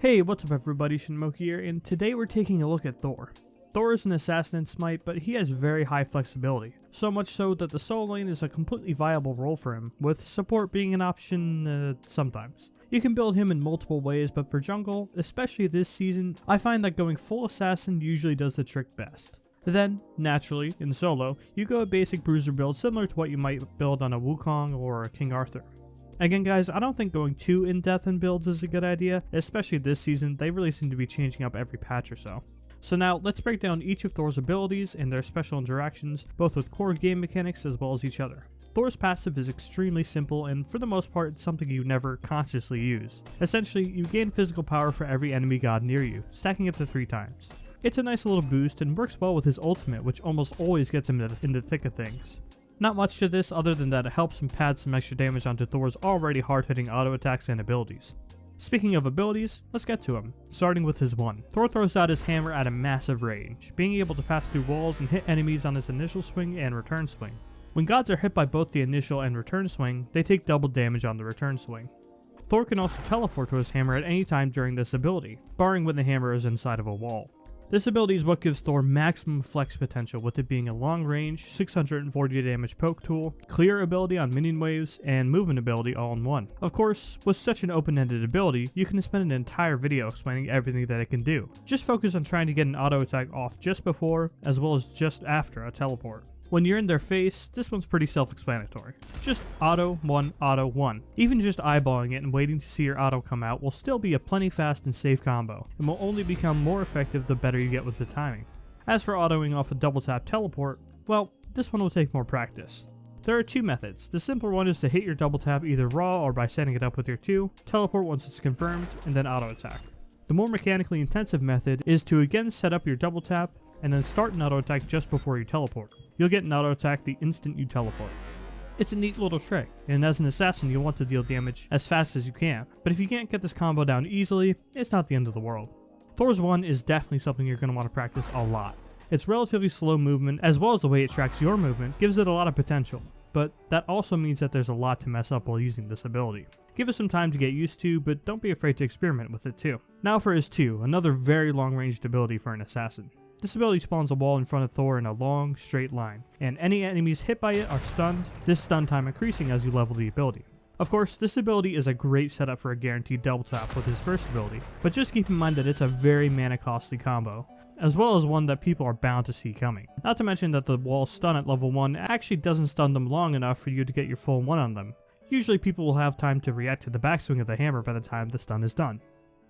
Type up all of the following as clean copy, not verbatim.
Hey, what's up everybody, Shinmo here, and today we're taking a look at Thor. Thor is an assassin in SMITE, but he has very high flexibility, so much so that the solo lane is a completely viable role for him, with support being an option sometimes. You can build him in multiple ways, but for jungle, especially this season, I find that going full assassin usually does the trick best. Then, naturally, in solo, you go a basic bruiser build similar to what you might build on a Wukong or a King Arthur. Again guys, I don't think going too in-depth in builds is a good idea, especially this season. They really seem to be changing up every patch or so. So now, let's break down each of Thor's abilities and their special interactions, both with core game mechanics as well as each other. Thor's passive is extremely simple, and for the most part, it's something you never consciously use. Essentially, you gain physical power for every enemy god near you, stacking up to 3 times. It's a nice little boost and works well with his ultimate, which almost always gets him in the thick of things. Not much to this other than that it helps him pad some extra damage onto Thor's already hard-hitting auto attacks and abilities. Speaking of abilities, let's get to him, starting with his 1. Thor throws out his hammer at a massive range, being able to pass through walls and hit enemies on his initial swing and return swing. When gods are hit by both the initial and return swing, they take double damage on the return swing. Thor can also teleport to his hammer at any time during this ability, barring when the hammer is inside of a wall. This ability is what gives Thor maximum flex potential, with it being a long range, 640 damage poke tool, clear ability on minion waves, and movement ability all in one. Of course, with such an open-ended ability, you can spend an entire video explaining everything that it can do. Just focus on trying to get an auto attack off just before, as well as just after a teleport. When you're in their face, this one's pretty self-explanatory. Just auto 1, auto 1. Even just eyeballing it and waiting to see your auto come out will still be a plenty fast and safe combo, and will only become more effective the better you get with the timing. As for autoing off a double tap teleport, well, this one will take more practice. There are 2 methods. The simpler one is to hit your double tap either raw or by setting it up with your 2, teleport once it's confirmed, and then auto attack. The more mechanically intensive method is to again set up your double tap, and then start an auto attack just before you teleport. You'll get an auto attack the instant you teleport. It's a neat little trick, and as an assassin you'll want to deal damage as fast as you can, but if you can't get this combo down easily, it's not the end of the world. Thor's 1 is definitely something you're going to want to practice a lot. Its relatively slow movement, as well as the way it tracks your movement, gives it a lot of potential, but that also means that there's a lot to mess up while using this ability. Give it some time to get used to, but don't be afraid to experiment with it too. Now for his 2, another very long-ranged ability for an assassin. This ability spawns a wall in front of Thor in a long, straight line, and any enemies hit by it are stunned, this stun time increasing as you level the ability. Of course, this ability is a great setup for a guaranteed double tap with his first ability, but just keep in mind that it's a very mana costly combo, as well as one that people are bound to see coming. Not to mention that the wall stun at level 1 actually doesn't stun them long enough for you to get your full 1 on them. Usually people will have time to react to the backswing of the hammer by the time the stun is done.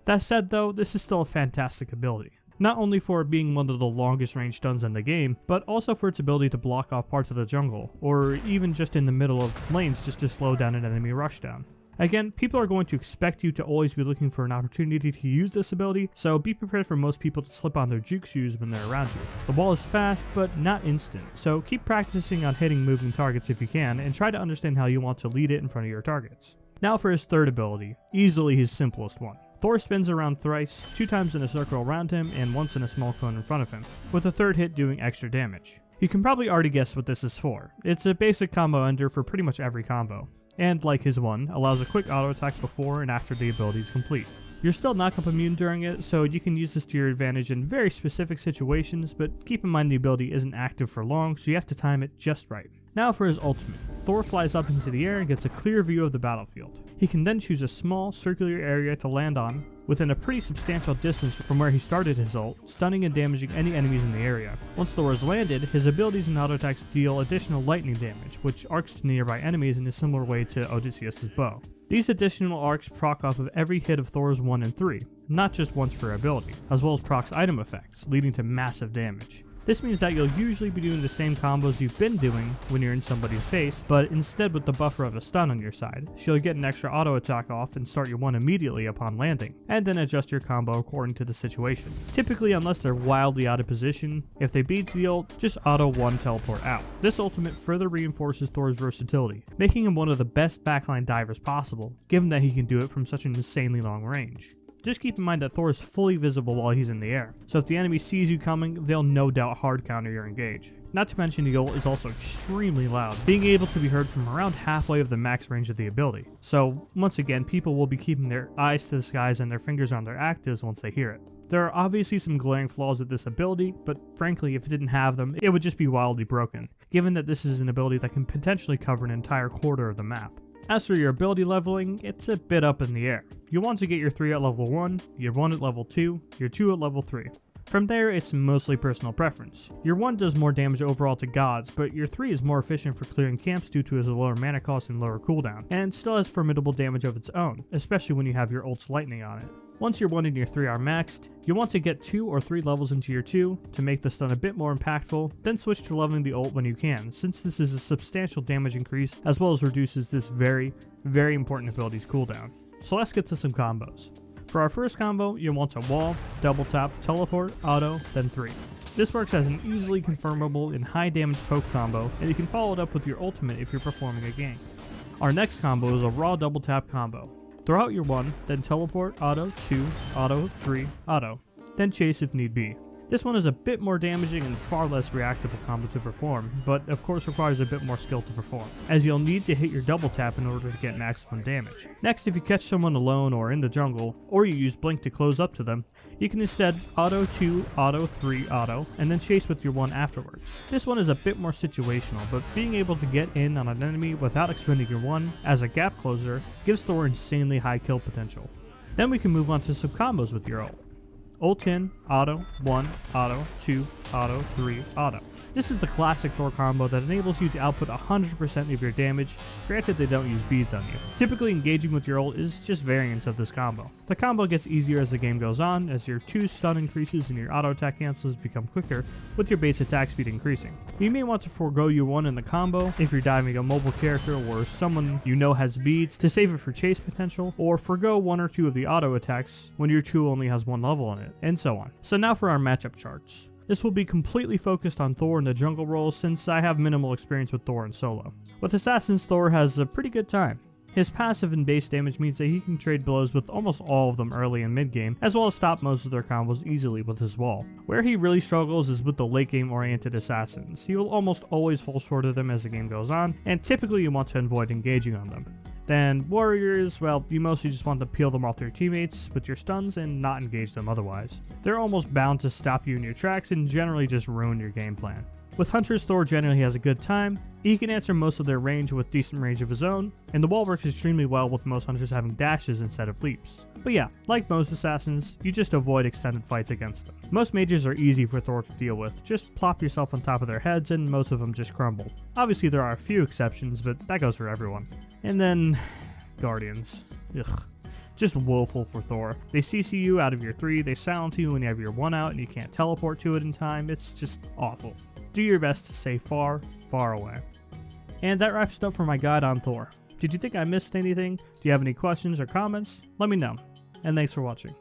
That said though, this is still a fantastic ability. Not only for it being one of the longest range stuns in the game, but also for its ability to block off parts of the jungle, or even just in the middle of lanes just to slow down an enemy rushdown. Again, people are going to expect you to always be looking for an opportunity to use this ability, so be prepared for most people to slip on their juke shoes when they're around you. The wall is fast, but not instant, so keep practicing on hitting moving targets if you can, and try to understand how you want to lead it in front of your targets. Now for his 3rd ability, easily his simplest one. Thor spins around thrice, 2 times in a circle around him and once in a small cone in front of him, with the 3rd hit doing extra damage. You can probably already guess what this is for. It's a basic combo ender for pretty much every combo, and like his 1, allows a quick auto attack before and after the ability is complete. You're still knock-up immune during it, so you can use this to your advantage in very specific situations, but keep in mind the ability isn't active for long, so you have to time it just right. Now for his ultimate. Thor flies up into the air and gets a clear view of the battlefield. He can then choose a small, circular area to land on, within a pretty substantial distance from where he started his ult, stunning and damaging any enemies in the area. Once Thor is landed, his abilities and auto attacks deal additional lightning damage, which arcs to nearby enemies in a similar way to Odysseus' bow. These additional arcs proc off of every hit of Thor's 1 and 3, not just once per ability, as well as procs item effects, leading to massive damage. This means that you'll usually be doing the same combos you've been doing when you're in somebody's face, but instead with the buffer of a stun on your side, so you'll get an extra auto attack off and start your 1 immediately upon landing, and then adjust your combo according to the situation. Typically, unless they're wildly out of position, if they beat the ult, just auto 1 teleport out. This ultimate further reinforces Thor's versatility, making him one of the best backline divers possible, given that he can do it from such an insanely long range. Just keep in mind that Thor is fully visible while he's in the air, so if the enemy sees you coming, they'll no doubt hard counter your engage. Not to mention the ult is also extremely loud, being able to be heard from around halfway of the max range of the ability. So once again, people will be keeping their eyes to the skies and their fingers on their actives once they hear it. There are obviously some glaring flaws with this ability, but frankly if it didn't have them, it would just be wildly broken, given that this is an ability that can potentially cover an entire quarter of the map. As for your ability leveling, it's a bit up in the air. You'll want to get your 3 at level 1, your 1 at level 2, your 2 at level 3. From there, it's mostly personal preference. Your 1 does more damage overall to gods, but your 3 is more efficient for clearing camps due to its lower mana cost and lower cooldown, and still has formidable damage of its own, especially when you have your ult's lightning on it. Once your 1 and your 3 are maxed, you'll want to get 2 or 3 levels into your 2 to make the stun a bit more impactful, then switch to leveling the ult when you can, since this is a substantial damage increase as well as reduces this very important ability's cooldown. So let's get to some combos. For our first combo, you'll want to wall, double tap, teleport, auto, then 3. This works as an easily confirmable and high damage poke combo, and you can follow it up with your ultimate if you're performing a gank. Our next combo is a raw double tap combo. Throw out your 1, then teleport, auto, 2, auto, 3, auto, then chase if need be. This one is a bit more damaging and far less reactable combo to perform, but of course requires a bit more skill to perform, as you'll need to hit your double tap in order to get maximum damage. Next, if you catch someone alone or in the jungle, or you use blink to close up to them, you can instead auto 2, auto 3, auto, and then chase with your 1 afterwards. This one is a bit more situational, but being able to get in on an enemy without expending your 1 as a gap closer gives Thor insanely high kill potential. Then we can move on to some combos with your ult. Ult in, auto, 1, auto, 2, auto, 3, auto. This is the classic Thor combo that enables you to output 100% of your damage, granted they don't use beads on you. Typically engaging with your ult is just variants of this combo. The combo gets easier as the game goes on, as your 2 stun increases and your auto attack cancels become quicker, with your base attack speed increasing. You may want to forego your 1 in the combo if you're diving a mobile character or someone you know has beads to save it for chase potential, or forego 1 or 2 of the auto attacks when your 2 only has 1 level in it, and so on. So now for our matchup charts. This will be completely focused on Thor in the jungle role since I have minimal experience with Thor in solo. With assassins, Thor has a pretty good time. His passive and base damage means that he can trade blows with almost all of them early and mid game, as well as stop most of their combos easily with his wall. Where he really struggles is with the late game oriented assassins. He will almost always fall short of them as the game goes on, and typically you want to avoid engaging on them. Then warriors, well, you mostly just want to peel them off their teammates with your stuns and not engage them otherwise. They're almost bound to stop you in your tracks and generally just ruin your game plan. With hunters, Thor generally has a good time. He can answer most of their range with decent range of his own, and the wall works extremely well with most hunters having dashes instead of leaps. But yeah, like most assassins, you just avoid extended fights against them. Most mages are easy for Thor to deal with, just plop yourself on top of their heads and most of them just crumble. Obviously there are a few exceptions, but that goes for everyone. And then, Guardians. Ugh. Just woeful for Thor. They CC you out of your 3, they silence you when you have your 1 out and you can't teleport to it in time. It's just awful. Do your best to stay far, far away. And that wraps it up for my guide on Thor. Did you think I missed anything? Do you have any questions or comments? Let me know. And thanks for watching.